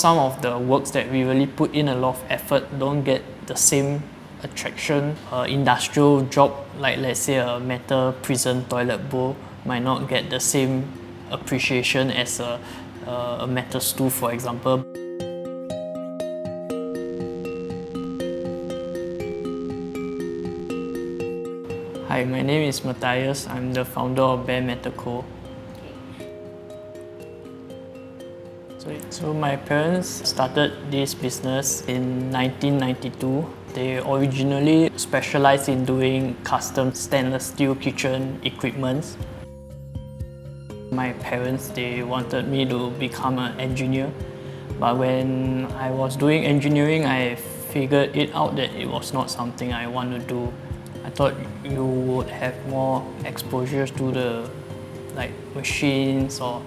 some of the works that we really put in a lot of effort don't get the same attraction. Industrial job, like let's say a metal prison toilet bowl, might not get the same appreciation as a metal stool, for example. Hi, my name is Matthias. I'm the founder of Bare Metal Co. So my parents started this business in 1992. They originally specialized in doing custom stainless steel kitchen equipment. My parents, they wanted me to become an engineer, but when I was doing engineering, I figured it out that it was not something I want to do. I thought you would have more exposure to the machines or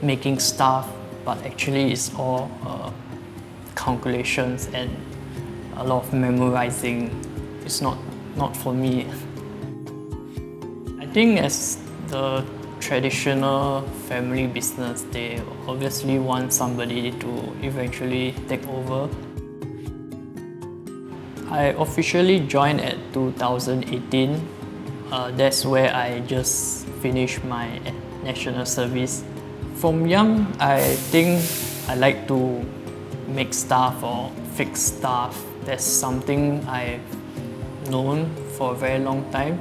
making stuff, but actually it's all calculations and a lot of memorizing. It's not for me. I think as the traditional family business, they obviously want somebody to eventually take over. I officially joined at 2018. That's where I just finished my national service. From young, I think I like to make stuff or fix stuff. That's something I've known for a very long time.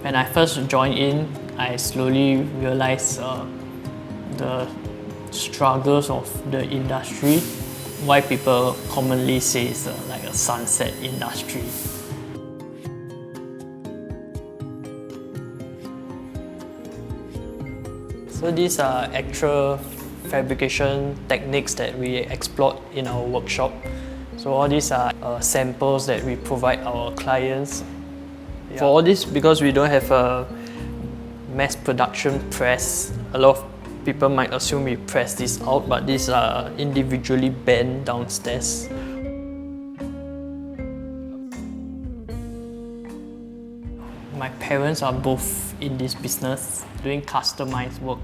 When I first joined in, I slowly realized the struggles of the industry, why people commonly say it's like a sunset industry. So these are actual fabrication techniques that we explored in our workshop. So all these are samples that we provide our clients. Yeah. For all this, because we don't have a mass production press, a lot of people might assume we press this out, but these are individually bent downstairs. My parents are both in this business, doing customized work.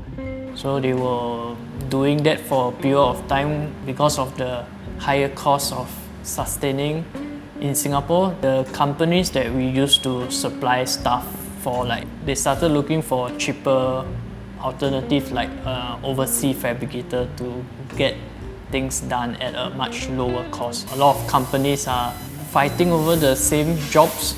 So they were doing that for a period of time because of the higher cost of sustaining in Singapore. The companies that we used to supply stuff for, they started looking for cheaper alternative like overseas fabricator to get things done at a much lower cost. A lot of companies are fighting over the same jobs,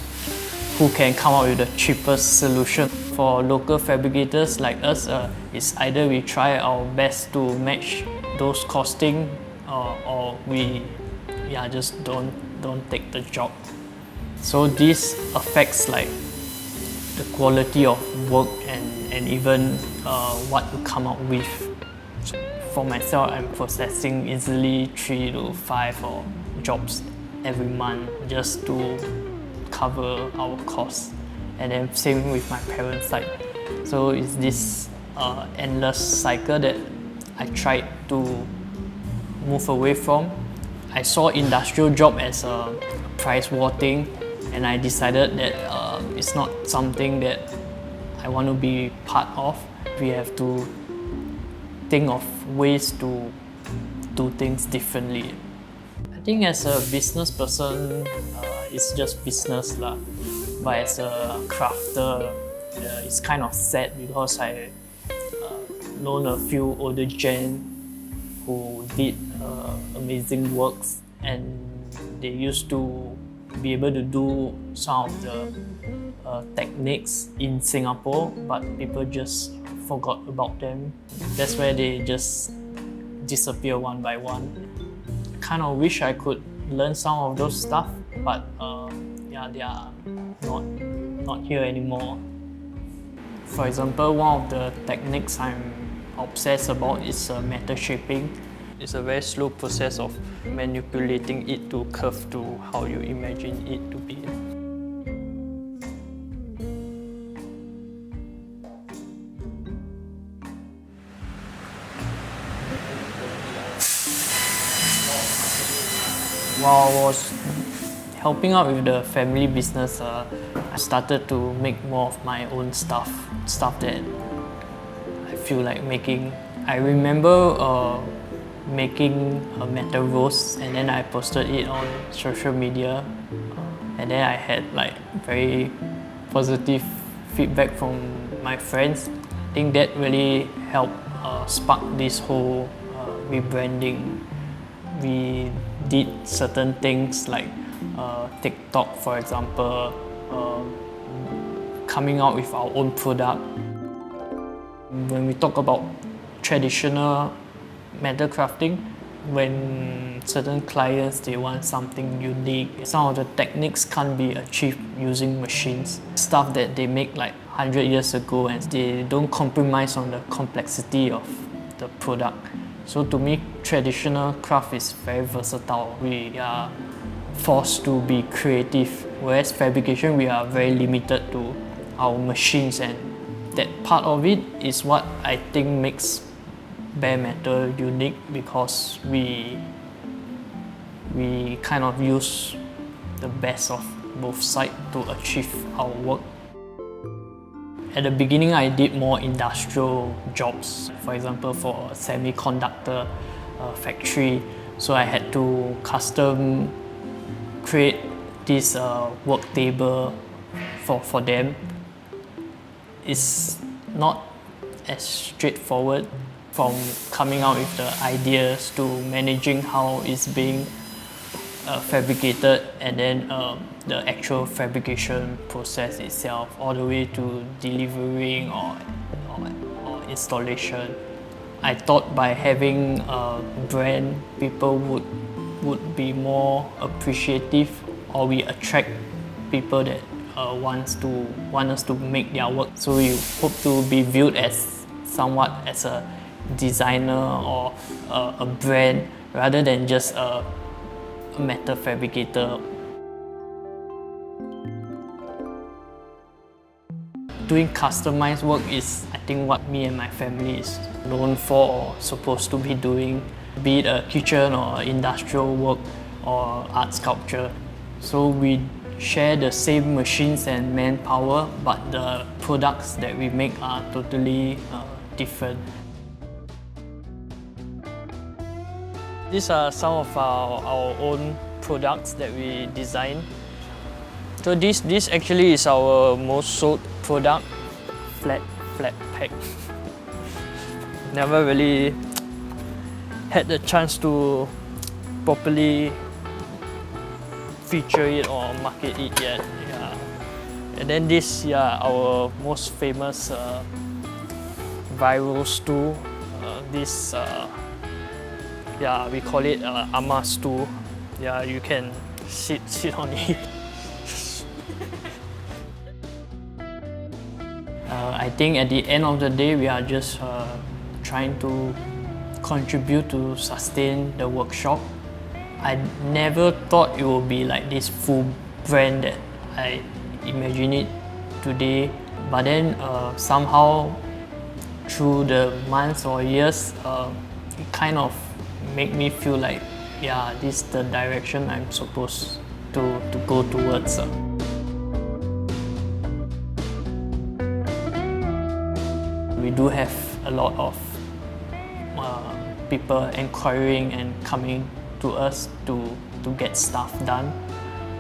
who can come up with the cheapest solution. For local fabricators like us, it's either we try our best to match those costing or we just don't take the job. So this affects the quality of work and even what we come up with. For myself, I'm processing easily 3 to 5 jobs every month just to cover our costs. And then same with my parents' side. So it's this endless cycle that I tried to move away from. I saw industrial job as a price war thing, and I decided that it's not something that I want to be part of. We have to think of ways to do things differently. I think as a business person, it's just business lah. But as a crafter, it's kind of sad because I known a few older gen who did amazing works, and they used to be able to do some of the techniques in Singapore, but people just forgot about them. That's where they just disappear one by one. Kind of wish I could learn some of those stuff, but they are not here anymore. For example, one of the techniques I'm obsessed about is metal shaping. It's a very slow process of manipulating it to curve to how you imagine it to be. While I was helping out with the family business, I started to make more of my own stuff that I feel like making. I remember making a metal rose, and then I posted it on social media, and then I had like very positive feedback from my friends. I think that really helped spark this whole rebranding. We did certain things like TikTok, for example, coming out with our own product. When we talk about traditional metal crafting, when certain clients they want something unique, some of the techniques can't be achieved using machines. Stuff that they make like 100 years ago, and they don't compromise on the complexity of the product. So to me, traditional craft is very versatile. We are forced to be creative, whereas fabrication we are very limited to our machines, and that part of it is what I think makes bare metal unique, because we kind of use the best of both sides to achieve our work. At the beginning, I did more industrial jobs, for example, for a semiconductor factory. So I had to custom create this work table for them. It's not as straightforward, from coming out with the ideas to managing how it's being fabricated, and then the actual fabrication process itself, all the way to delivering or installation. I thought by having a brand, people would be more appreciative, or we attract people that want us to make their work. So we hope to be viewed as somewhat as a designer or a brand, rather than just a metal fabricator. Doing customized work is, I think, what me and my family is known for or supposed to be doing, be it a kitchen or industrial work or art sculpture. So we share the same machines and manpower, but the products that we make are totally different. These are some of our own products that we design. So this actually is our most sold product, flat pack. Never really had the chance to properly feature it or market it yet. Yeah. And then this, our most famous viral stool. This we call it Ama stool. Yeah, you can sit on it. I think at the end of the day, we are just trying to contribute to sustain the workshop. I never thought it would be like this full brand that I imagine it today. But then somehow, through the months or years, it kind of made me feel like, yeah, this is the direction I'm supposed to go towards. We do have a lot of people inquiring and coming to us to get stuff done,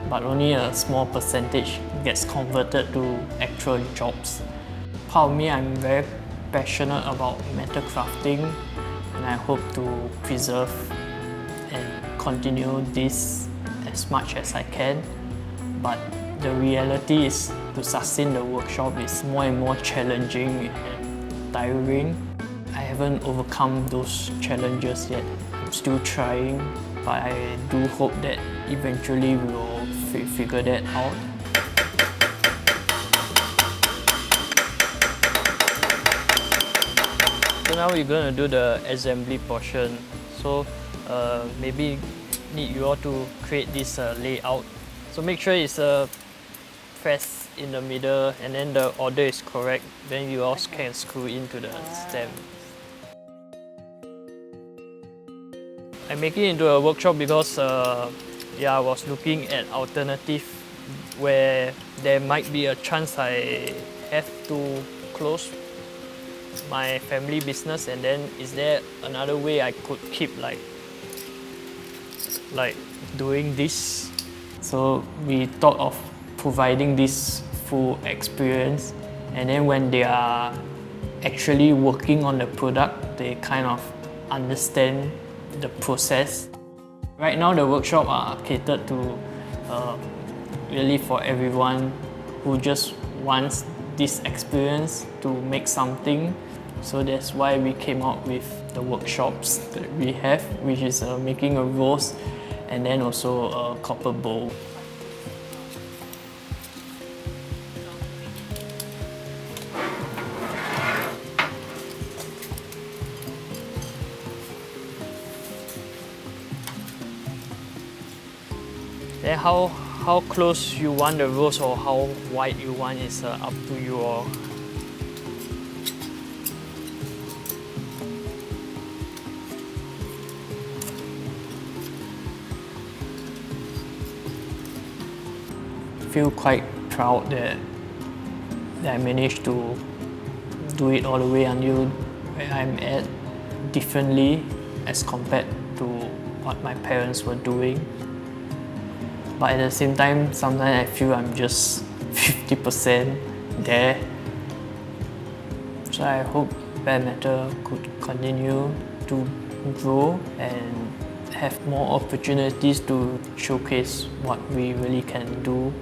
but only a small percentage gets converted to actual jobs. Part of me, I'm very passionate about metal crafting, and I hope to preserve and continue this as much as I can. But the reality is, to sustain the workshop is more and more challenging and tiring. I haven't overcome those challenges yet. I'm still trying, but I do hope that eventually we will figure that out. So now we're going to do the assembly portion. So maybe need you all to create this layout. So make sure it's pressed in the middle, and then the order is correct. Then you all can screw into the stem. I make it into a workshop because I was looking at alternative where there might be a chance I have to close my family business, and then is there another way I could keep like doing this? So we thought of providing this full experience, and then when they are actually working on the product, they kind of understand the process. Right now the workshop are catered to really for everyone who just wants this experience to make something. So that's why we came out with the workshops that we have, which is making a rose and then also a copper bowl. Then how close you want the rose or how wide you want is up to you all. Feel quite proud that I managed to do it all the way until where I'm at, differently as compared to what my parents were doing. But at the same time, sometimes I feel I'm just 50% there. So I hope Bare Matter could continue to grow and have more opportunities to showcase what we really can do.